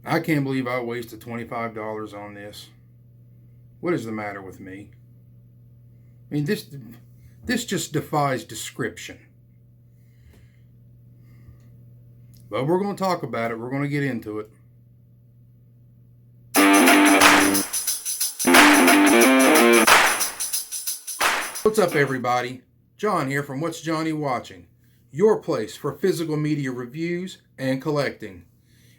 I can't believe I wasted $25 on this. What is the matter with me? I mean, this just defies description. But we're going to talk about it. We're going to get into it. What's up, everybody? John here from What's Johnny Watching, your place for physical media reviews and collecting.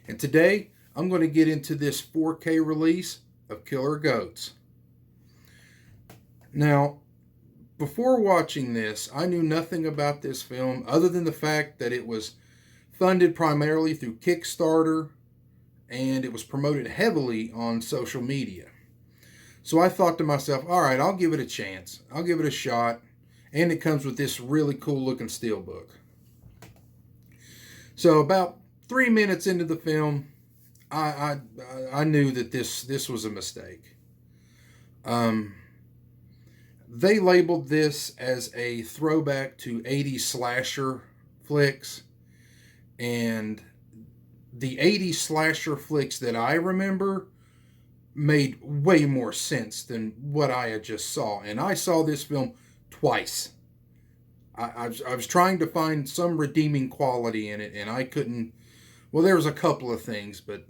And today, I'm going to get into this 4K release of Killer Goats. Now, before watching this, I knew nothing about this film other than the fact that it was funded primarily through Kickstarter and it was promoted heavily on social media. So I thought to myself, all right, I'll give it a chance. I'll give it a shot. And it comes with this really cool looking steelbook. So about 3 minutes into the film, I knew that this was a mistake. They labeled this as a throwback to 80s slasher flicks. And the 80s slasher flicks that I remember made way more sense than what I had just saw. And I saw this film twice. I was trying to find some redeeming quality in it, and I couldn't. Well, there was a couple of things, but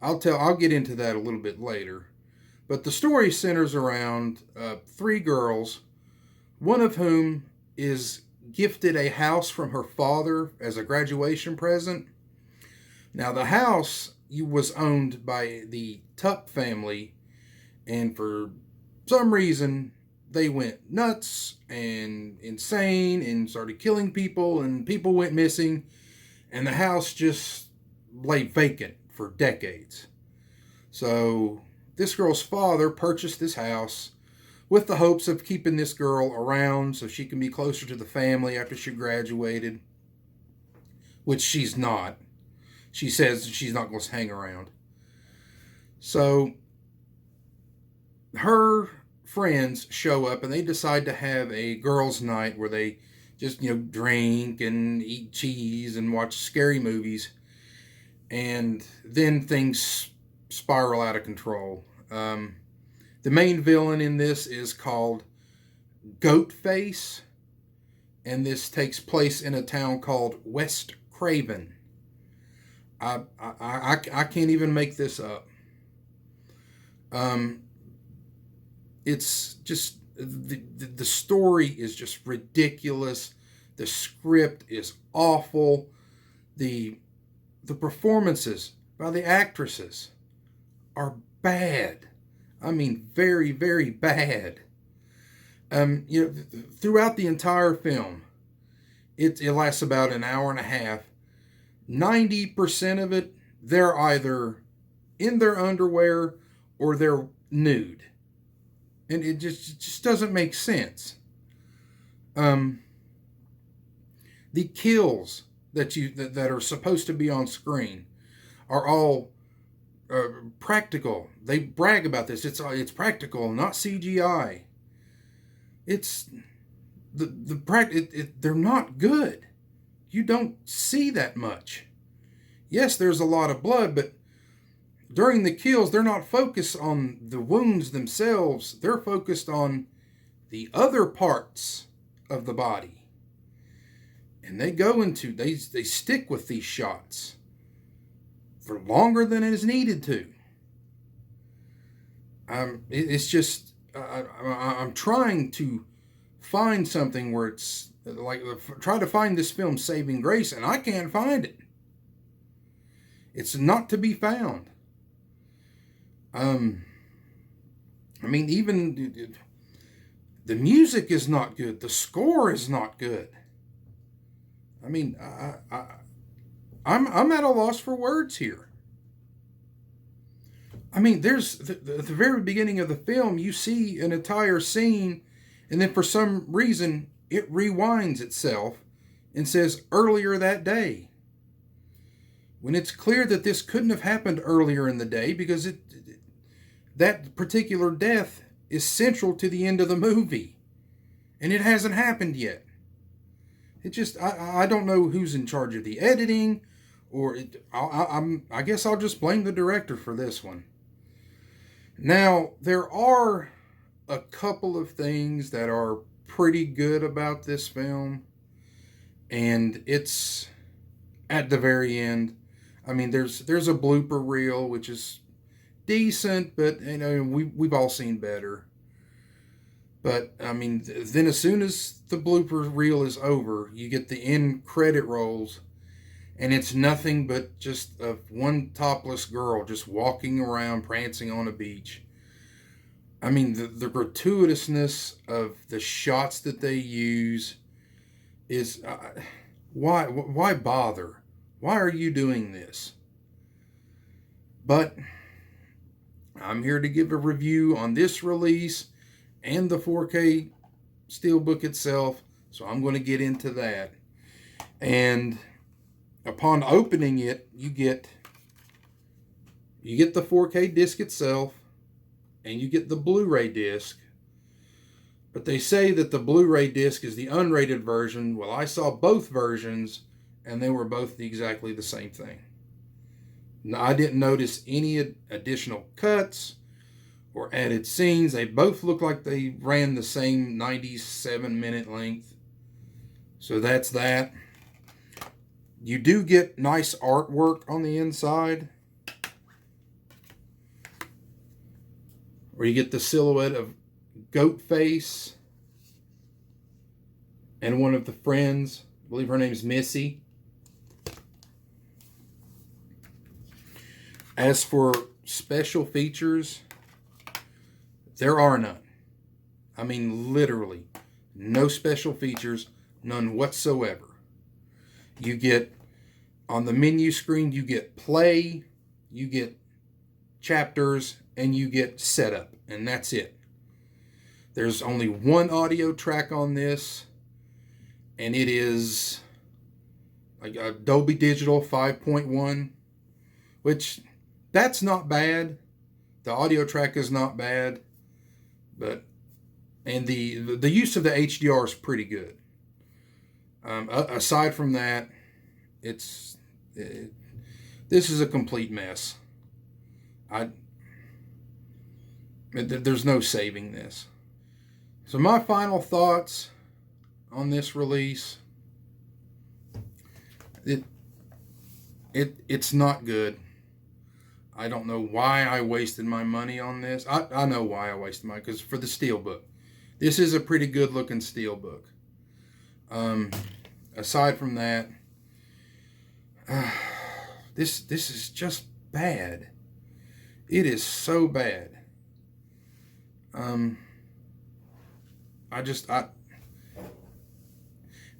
I'll get into that a little bit later. But the story centers around 3 girls, one of whom is gifted a house from her father as a graduation present. Now, the house was owned by the Tuck family, and for some reason, they went nuts and insane and started killing people, and people went missing, and the house just lay vacant for decades. So this girl's father purchased this house with the hopes of keeping this girl around so she can be closer to the family after she graduated, which she's not. She says she's not going to hang around. So her friends show up and they decide to have a girls' night where they just, drink and eat cheese and watch scary movies. And then things spiral out of control. The main villain in this is called Goatface, and this takes place in a town called West Craven. I can't even make this up. It's just the story is just ridiculous. The script is awful. The performances by the actresses are bad. I mean, very, very bad. Throughout the entire film, it lasts about an hour and a half. 90% of it, they're either in their underwear or they're nude. And it just doesn't make sense. The kills that are supposed to be on screen are all practical. They brag about this. It's practical, not CGI. It's they're not good. You don't see that much. Yes, there's a lot of blood, but during the kills, they're not focused on the wounds themselves. They're focused on the other parts of the body. And they stick with these shots for longer than it is needed to. It's just, I'm trying to find something where it's like, try to find this film's saving grace, and I can't find it. It's not to be found. Even the music is not good. The score is not good. I'm at a loss for words here. There's at the very beginning of the film, you see an entire scene, and then for some reason, it rewinds itself and says earlier that day. When it's clear that this couldn't have happened earlier in the day because that particular death is central to the end of the movie. And it hasn't happened yet. It just, I don't know who's in charge of the editing I guess I'll just blame the director for this one. Now, there are a couple of things that are pretty good about this film, and it's at the very end. I mean, there's a blooper reel, which is decent, but you know, we've all seen better. But I mean, then as soon as the blooper reel is over, you get the end credit rolls, and it's nothing but just one topless girl just walking around, prancing on a beach. I mean, the gratuitousness of the shots that they use is why bother? Why are you doing this? But I'm here to give a review on this release and the 4K Steelbook itself, so I'm going to get into that. And upon opening it, you get the 4K disc itself, and you get the Blu-ray disc. But they say that the Blu-ray disc is the unrated version. Well, I saw both versions, and they were both exactly the same thing. Now, I didn't notice any additional cuts or added scenes. They both look like they ran the same 97-minute length. So that's that. You do get nice artwork on the inside, where you get the silhouette of Goat Face and one of the friends. I believe her name's Missy. As for special features, there are none. I mean, literally, no special features, none whatsoever. You get, on the menu screen, you get play, you get chapters, and you get setup, and that's it. There's only one audio track on this, and it is like a Dolby Digital 5.1, which that's not bad. The audio track is not bad, and the use of the HDR is pretty good. Aside from that, this is a complete mess. There's no saving this. So my final thoughts on this release: it's not good. I don't know why I wasted my money on this. I know why I wasted mine, because for the Steelbook. This is a pretty good looking Steelbook. Aside from that, this is just bad. It is so bad.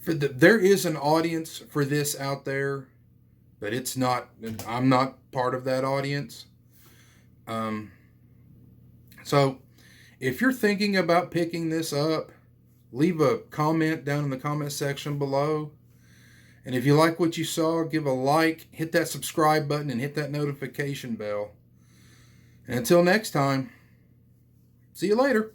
There is an audience for this out there, but it's not. I'm not part of that audience. So, if you're thinking about picking this up, leave a comment down in the comment section below. And if you like what you saw, give a like, hit that subscribe button, and hit that notification bell. And until next time, see you later.